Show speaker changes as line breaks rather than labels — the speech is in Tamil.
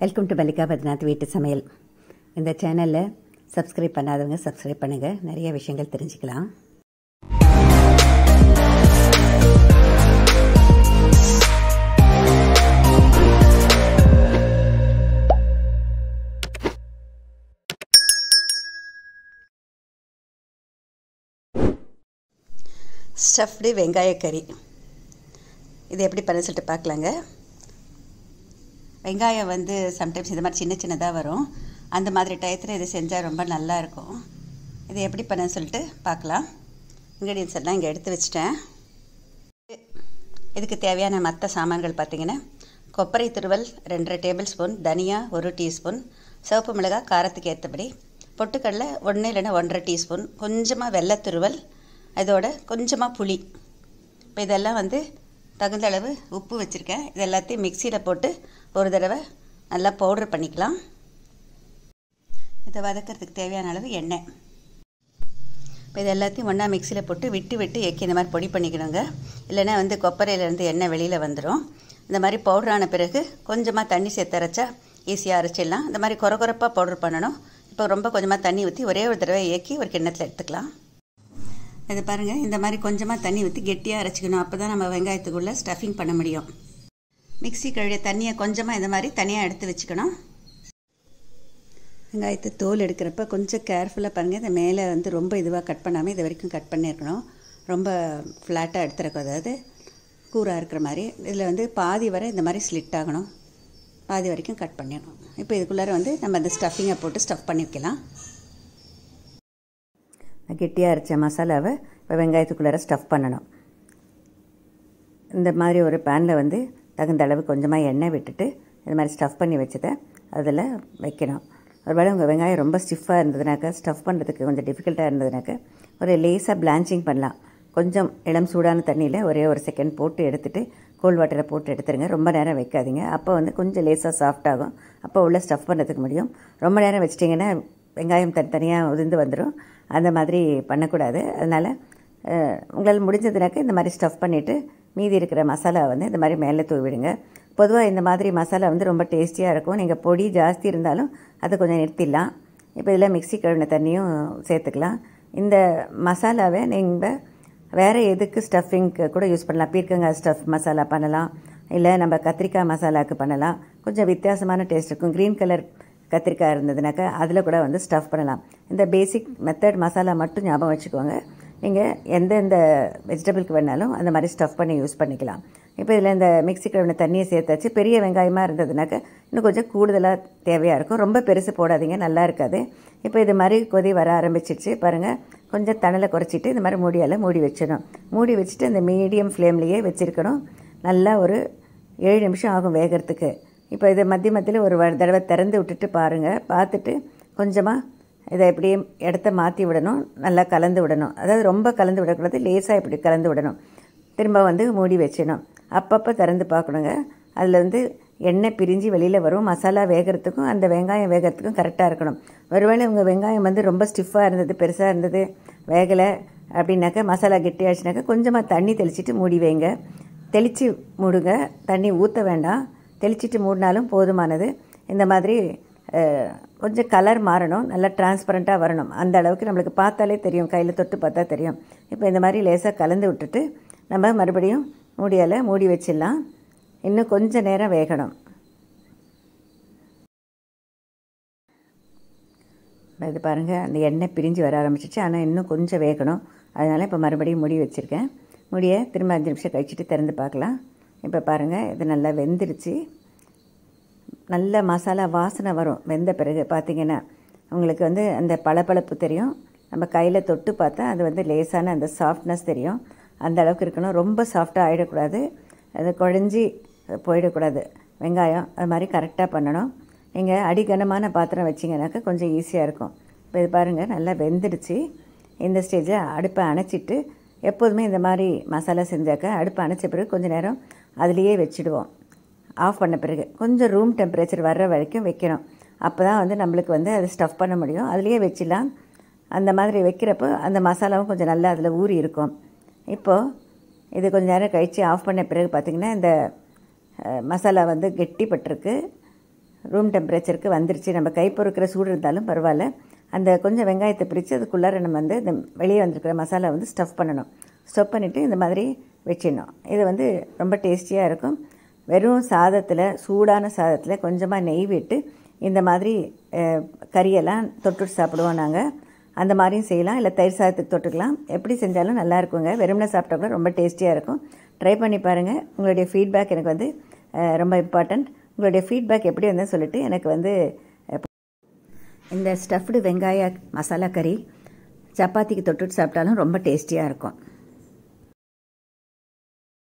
வெல்கம் டு மல்லிகா பத்நாத் வீட்டு சமையல். இந்த சேனலில் சப்ஸ்கிரைப் பண்ணாதவங்க சப்ஸ்கிரைப் பண்ணுங்கள். நிறைய விஷயங்கள் தெரிஞ்சுக்கலாம். ஸ்டஃப்டு வெங்காயக்கறி இது எப்படி பண்ண சொல்லிட்டு பார்க்கலாங்க. வெங்காயம் சம்டைம்ஸ் இந்த மாதிரி சின்ன சின்னதாக வரும். அந்த மாதிரி டயத்தில் இது செஞ்சால் ரொம்ப நல்லாயிருக்கும். இது எப்படி பண்ண சொல்லிட்டு பார்க்கலாம். இன்க்ரீடியன்ஸ் எல்லாம் இங்கே எடுத்து வச்சிட்டேன். இதுக்கு தேவையான மற்ற சாமான்கள் பார்த்திங்கன்னா, கொப்பரை துருவல் 2 டேபிள் ஸ்பூன், தனியா 1 டீஸ்பூன், சிவப்பு மிளகாய் காரத்துக்கு ஏற்றபடி, பொட்டுக்கடலை 1 இல்லைன்னா 1.5 டீஸ்பூன், கொஞ்சமாக வெள்ளைத்துருவல், அதோட கொஞ்சமாக புளி. இப்போ இதெல்லாம் தகுந்த அளவு உப்பு வச்சுருக்கேன். இது எல்லாத்தையும் மிக்சியில் போட்டு ஒரு தடவை நல்லா பவுட்ரு பண்ணிக்கலாம். இதை வதக்கிறதுக்கு தேவையான அளவு எண்ணெய். இப்போ இது எல்லாத்தையும் ஒன்றா மிக்சியில் போட்டு விட்டு ஏக்கி இந்த மாதிரி பொடி பண்ணிக்கணுங்க. இல்லைன்னா கொப்பரையிலேருந்து எண்ணெய் வெளியில் வந்துடும். இந்த மாதிரி பவுட்ரான பிறகு கொஞ்சமாக தண்ணி சேர்த்து அரைச்சா ஈஸியாக அரைச்சிடலாம். இந்த மாதிரி கொரப்பாக பவுட்ரு பண்ணணும். இப்போ ரொம்ப கொஞ்சமாக தண்ணி ஊற்றி ஒரே ஒரு தடவை ஏக்கி ஒரு கிண்ணத்தில் எடுத்துக்கலாம். இது பாருங்கள், இந்த மாதிரி கொஞ்சமாக தண்ணி ஊற்றி கெட்டியாக அரைச்சிக்கணும். அப்போ தான் நம்ம வெங்காயத்துக்குள்ளே ஸ்டஃபிங் பண்ண முடியும். மிக்ஸி கழுவிய தண்ணியை கொஞ்சமாக இந்த மாதிரி தனியாக எடுத்து வச்சுக்கணும். வெங்காயத்தை தோல் எடுக்கிறப்ப கொஞ்சம் கேர்ஃபுல்லாக பாருங்கள். இந்த மேலே ரொம்ப இதுவாக கட் பண்ணாமல் இது வரைக்கும் கட் பண்ணியிருக்கணும். ரொம்ப ஃப்ளாட்டாக எடுத்துடக்கூடாது, கூராக இருக்கிற மாதிரி. இதில் பாதி வரை இந்த மாதிரி ஸ்லிட் ஆகணும். பாதி வரைக்கும் கட் பண்ணிடணும். இப்போ இதுக்குள்ளார நம்ம அந்த ஸ்டஃபிங்கை போட்டு ஸ்டஃப் பண்ணி வைக்கலாம். கெட்டியாக அரைச்ச மசாலாவை இப்போ வெங்காயத்துக்குள்ளார ஸ்டஃப் பண்ணணும். இந்த மாதிரி ஒரு பேனில் தகுந்த அளவு கொஞ்சமாக எண்ணெய் விட்டுட்டு இது மாதிரி ஸ்டஃப் பண்ணி வச்சதை அதில் வைக்கணும். ஒருவேளை உங்கள் வெங்காயம் ரொம்ப ஸ்டிஃபாக இருந்ததுனாக்கா, ஸ்டஃப் பண்ணுறதுக்கு கொஞ்சம் டிஃபிகல்ட்டாக இருந்ததுனாக்கா, ஒரு லேசாக பிளான்ச்சிங் பண்ணலாம். கொஞ்சம் இளம் சூடான தண்ணியில் ஒரே ஒரு செகண்ட் போட்டு எடுத்துகிட்டு கோல்ட் வாட்டரை போட்டு எடுத்துருங்க. ரொம்ப நேரம் வைக்காதீங்க. அப்போ கொஞ்சம் லேசாக சாஃப்டாகும். அப்போ உள்ள ஸ்டஃப் பண்ணுறதுக்கு முடியும். ரொம்ப நேரம் வச்சிட்டிங்கன்னா வெங்காயம் தனித்தனியாக உதிர்ந்து வந்துடும். அந்த மாதிரி பண்ணக்கூடாது. அதனால் உங்களால் முடிஞ்சதுனாக்கா இந்த மாதிரி ஸ்டஃப் பண்ணிவிட்டு மீதி இருக்கிற மசாலா இந்த மாதிரி மேலே தூவிடுங்க. பொதுவாக இந்த மாதிரி மசாலா ரொம்ப டேஸ்டியாக இருக்கும். நீங்கள் பொடி ஜாஸ்தி இருந்தாலும் அதை கொஞ்சம் நிறுத்திடலாம். இப்போ இதில் மிக்ஸி கழுவின தண்ணியும் சேர்த்துக்கலாம். இந்த மசாலாவை நீங்கள் வேறு எதுக்கு ஸ்டஃபிங்க்கு கூட யூஸ் பண்ணலாம். பீர்க்கங்காய் ஸ்டஃப் மசாலா பண்ணலாம், இல்லை நம்ம கத்திரிக்காய் மசாலாவுக்கு பண்ணலாம். கொஞ்சம் வித்தியாசமான டேஸ்ட் இருக்கும். க்ரீன் கலர் கத்திரிக்காய் இருந்ததுனாக்கா அதில் கூட ஸ்டஃப் பண்ணலாம். இந்த பேசிக் மெத்தட் மசாலா மட்டும் ஞாபகம் வச்சுக்கோங்க. நீங்கள் எந்தெந்த வெஜிடபிளுக்கு வேணாலும் அந்த மாதிரி ஸ்டஃப் பண்ணி யூஸ் பண்ணிக்கலாம். இப்போ இதில் இந்த மிக்ஸி கழுவின தண்ணியை சேர்த்தாச்சு. பெரிய வெங்காயமாக இருந்ததுனாக்கா இன்னும் கொஞ்சம் கூடுதலாக தேவையாக இருக்கும். ரொம்ப பெருசு போடாதீங்க, நல்லா இருக்காது. இப்போ இது மாதிரி கொதி வர ஆரம்பிச்சிடுச்சு பாருங்கள். கொஞ்சம் தணலை குறைச்சிட்டு இந்த மாதிரி மூடியால் மூடி வச்சிடணும். மூடி வச்சுட்டு இந்த மீடியம் ஃப்ளேம்லேயே வச்சுருக்கணும். நல்லா ஒரு 7 நிமிஷம் ஆகும் வேகிறதுக்கு. இப்போ இதை மத்தியில் ஒரு தடவை திறந்து விட்டுட்டு பாருங்கள். பார்த்துட்டு கொஞ்சமாக இதை எப்படியே இடத்த மாற்றி விடணும். நல்லா கலந்து விடணும். அதாவது ரொம்ப கலந்து விடக்கூடாது, லேசாக இப்படி கலந்து விடணும். திரும்ப மூடி வச்சிடணும். அப்பப்போ திறந்து பார்க்கணுங்க. அதில் எண்ணெய் பிரிஞ்சு வெளியில் வரும். மசாலா வேகிறதுக்கும் அந்த வெங்காயம் வேகிறதுக்கும் கரெக்டாக இருக்கணும். ஒருவேளை உங்கள் வெங்காயம் ரொம்ப ஸ்டிஃபாக இருந்தது, பெருசாக இருந்தது, வேகலை அப்படின்னாக்கா, மசாலா கெட்டியாச்சுனாக்கா கொஞ்சமாக தண்ணி தெளிச்சிட்டு மூடி வைங்க. தெளித்து மூடுங்க, தண்ணி ஊற்ற வேண்டாம். தெளிச்சிட்டு மூடினாலும் போதுமானது. இந்த மாதிரி கொஞ்சம் கலர் மாறணும், நல்லா டிரான்ஸ்பரண்ட்டாக வரணும். அந்த அளவுக்கு நம்மளுக்கு பார்த்தாலே தெரியும், கையில் தொட்டு பார்த்தா தெரியும். இப்போ இந்த மாதிரி லேசாக கலந்து விட்டுட்டு நம்ம மறுபடியும் மூடி வச்சிடலாம். இன்னும் கொஞ்சம் நேரம் வேகணும். இது பாருங்கள், அந்த எண்ணெய் பிரிஞ்சு வர ஆரம்பிச்சிச்சு. ஆனால் இன்னும் கொஞ்சம் வேகணும். அதனால் இப்போ மறுபடியும் மூடி வச்சுருக்கேன். மூடியை திரும்ப 5 நிமிஷம் கழிச்சிட்டு திறந்து பார்க்கலாம். இப்போ பாருங்கள், இது நல்லா வெந்துருச்சு. நல்ல மசாலா வாசனை வரும். வெந்த பிறகு பார்த்திங்கன்னா உங்களுக்கு அந்த பளபளப்பு தெரியும். நம்ம கையில் தொட்டு பார்த்தா அது லேசான அந்த சாஃப்ட்னஸ் தெரியும். அந்த அளவுக்கு இருக்கணும். ரொம்ப சாஃப்டாக ஆகிடக்கூடாது, அது குழஞ்சி போயிடக்கூடாது வெங்காயம். அது மாதிரி கரெக்டாக பண்ணணும். நீங்கள் அடிகனமான பாத்திரம் வச்சிங்கனாக்கா கொஞ்சம் ஈஸியாக இருக்கும். இப்போ இது பாருங்கள், நல்லா வெந்துடுச்சு. இந்த ஸ்டேஜில் அடுப்பை அணைச்சிட்டு, எப்போதுமே இந்த மாதிரி மசாலா செஞ்சாக்கா அடுப்பை அணைச்ச பிறகு கொஞ்சம் நேரம் அதுலேயே வச்சுடுவோம். ஆஃப் பண்ண பிறகு கொஞ்சம் ரூம் டெம்பரேச்சர் வர்ற வரைக்கும் வைக்கணும். அப்போ தான் நம்மளுக்கு அது ஸ்டஃப் பண்ண முடியும். அதுலேயே வச்சிடலாம். அந்த மாதிரி வைக்கிறப்போ அந்த மசாலாவும் கொஞ்சம் நல்லா அதில் ஊறி இருக்கும். இப்போது இது கொஞ்சம் நேரம் கழித்து ஆஃப் பண்ண பிறகு பார்த்திங்கன்னா இந்த மசாலா கெட்டிப்பட்டிருக்கு. ரூம் டெம்பரேச்சருக்கு வந்துருச்சு. நம்ம கை பொறுக்கிற சூடு இருந்தாலும் பரவாயில்ல. அந்த கொஞ்சம் வெங்காயத்தை பிரித்து அதுக்குள்ளார நம்ம வந்து இந்த வெளியே வந்திருக்கிற மசாலா வந்து ஸ்டஃப் பண்ணணும். ஸ்டஃப் பண்ணிவிட்டு இந்த மாதிரி வச்சிடணும். இது வந்து ரொம்ப டேஸ்டியாக இருக்கும். வெறும் சாதத்தில், சூடான சாதத்தில் கொஞ்சமாக நெய் விட்டு இந்த மாதிரி கறியெல்லாம் தொட்டுட்டு சாப்பிடுவோம் நாங்கள். அந்த மாதிரியும் செய்யலாம், இல்லை தயிர் சாதத்துக்கு தொட்டுக்கலாம். எப்படி செஞ்சாலும் நல்லா இருக்குங்க. வெறும்னா சாப்பிட்டா கூட ரொம்ப டேஸ்டியாக இருக்கும். ட்ரை பண்ணி பாருங்கள். உங்களுடைய ஃபீட்பேக் எனக்கு வந்து ரொம்ப இம்பார்ட்டண்ட். உங்களுடைய ஃபீட்பேக் எப்படி வந்ததுன்னு சொல்லிட்டு எனக்கு வந்து இந்த ஸ்டஃப்டு வெங்காய மசாலா கறி சப்பாத்திக்கு தொட்டுட்டு சாப்பிட்டாலும் ரொம்ப டேஸ்டியாக இருக்கும்.